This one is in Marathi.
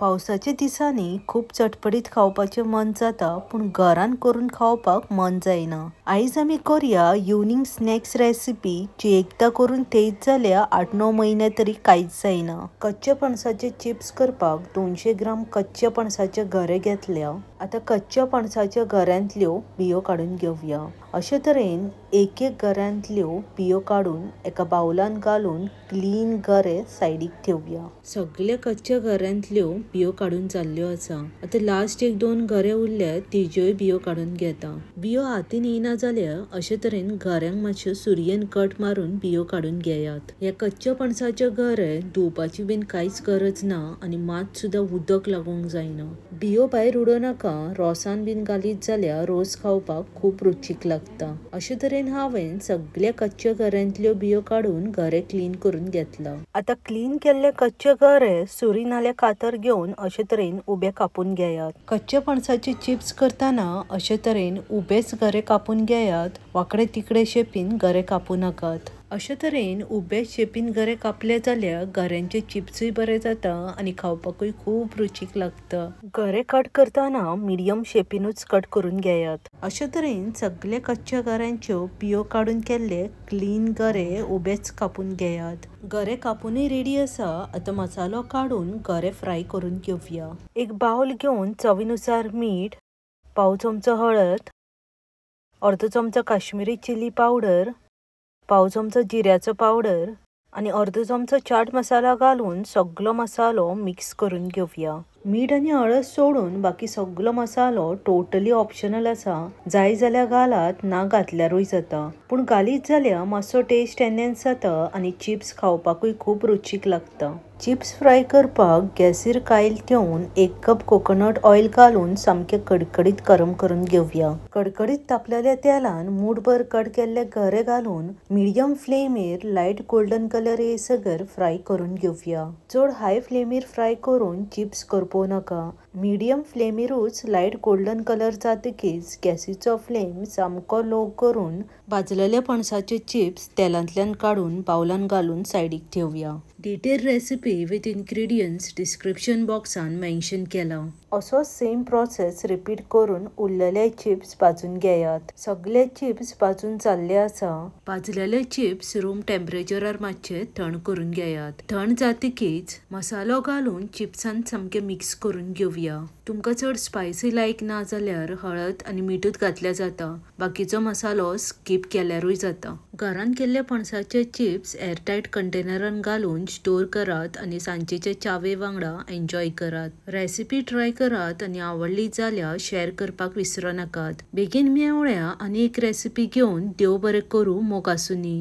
पावसाच्या दिसांनी खूप चटपटीत खावपाचें मन जाता, पण घरान करून खावपाक मन जायना। आयज आमी करूया इवनिंग स्नॅक्स रेसिपी, जी एकदा करून थेयत जाल्यार 8-9 महिने तरी कांयच जायना। कच्च्या पणसाचे चिप्स करपाक 200 ग्राम कच्च्या पणसाचे गरे घेतल्या। आता कच्च्या पणसाच्या गऱ्यांतल्यो बियो काढून घेवया। अशे तरेन एक गऱ्यांतल्यो बियो काढून एका बाउलान घालून क्लीन गरे सायडीक ठेवया। सगळे कच्च्या गऱ्यांतल्यो बियो काढून जाल्ल्यो आसा। आता लास्ट 1-2 गरे उरल्यात, तिज्योय बियो काढून घेता। बियो हातीन येना जाल्यार अशे तरेन गऱ्यांक मातशे सुरयेन कट मारून बियो काढून घेयात। ह्या कच्च्या पणसाचे गरे धुवपाची बीन कांयच गरज ना आणि मात सुद्धा उदक लागूंक जायना। बियो भायर उडो नाका, रोसान बीन घालीत जाल्यार रोस खावपाक खूप रुचीक लागता। अशे तरेन हांवें सगळ्या कच्च्या गऱ्यांतल्यो बियो काढून गरे क्लीन करून घेतला। आता क्लीन केल्ले कच्चे गरे सुरी नाल्यार कातर घेवन अशे तरेन उबे कापून घेयात। कच्च्या पणसाचे चिप्स करताना अशे तरेन उबेच गरे कापून घेयात, वाकडे तिकडे शेपीन गरे कापू नाकात। अशे तरेन उबे शेपीन गरे कापले जाल्यार गऱ्यांचे चिप्सूय बरे जाता आणि खावपाकूय खूप रुचीक लागता। गरे कट करताना मिडियम शेपीनूच कट करून घेयात। अशे तरेन सगळे कच्च्या गऱ्यांच्यो बियो काढून केल्ले क्लीन गरे उबेच कापून घेयात। गरे कापूनय रेडी आसा। आता मसालो काढून गरे फ्राय करून घेवया। एक बाउल घेवन चवीनुसार मीठ, पाव चमचो हळद, अर्धो चमचो काश्मीरी चिली पावडर, पाव चमचो जिऱ्याचो पावडर आणि अर्धो चमचो चाट मसाला घालून सगळो मसालो मिक्स करून घेवया। मीठ आणि हळद सोडून बाकी सगळो मसालो टोटली ऑप्शनल आसा। जाय जाल्यार घालात, ना घातल्यारूय जाता, पण घालीत जाल्यार मातसो टेस्ट एनहॅन्स जाता आणि चिप्स खावपाकूय खूप रुचीक लागता। चिप्स फ्राय करपाक गॅसीर कायल ठेवून 1 कप कोकोनट ऑयल घालून सामके कडकडीत गरम करून घेवया। कडकडीत तापलेल्या तेलान मूठभर कट केल्ले गरे घालून मिडियम फ्लेमीर लायट गोल्डन कलर येयसर फ्राय करून घेवया। चड हाय फ्लेमीर फ्राय करून चिप्स करपो नाका। मिडियम फ्लेमीरूच लायट गोल्डन कलर जातकीच गॅसीचो फ्लेम सामको लो करून भाजलेले पणसाचे चिप्स तेलांतल्यान काढून बाउलान घालून सायडीक ठेवया। Detail recipe with ingredients description बॉक्सान मेन्शन केला। असो सेम प्रोसेस रिपीट करून उरलेले चिप्स भाजून घेयात। सगळे चिप्स भाजून जाल्ले आसा। भाजलेले चिप्स रूम टेम्परेचरार मातशे थंड करून घेयात। थंड जातकीच मसालो घालून चिप्सान सामके मिक्स करून घेवया। तुमकां चड स्पायसी लायक ना जाल्यार हळद आणि मीठूच घातल्या जाता। बाकीचो मसालो स्किप केल्यारूय जाता। घरान केल्ले पणसाचे चिप्स एअरटाइट कंटेनरान घालून स्टोर करात आणि सांजेच्या चावे वांगडा एन्जॉय करात। रेसिपी ट्राय करात आणि आवडली जाल्यार शेअर करपाक विसरो नाकात। बेगीन मेवळ्या आनी एक रेसिपी घेवन देव बरें करूं मोग आसूनी।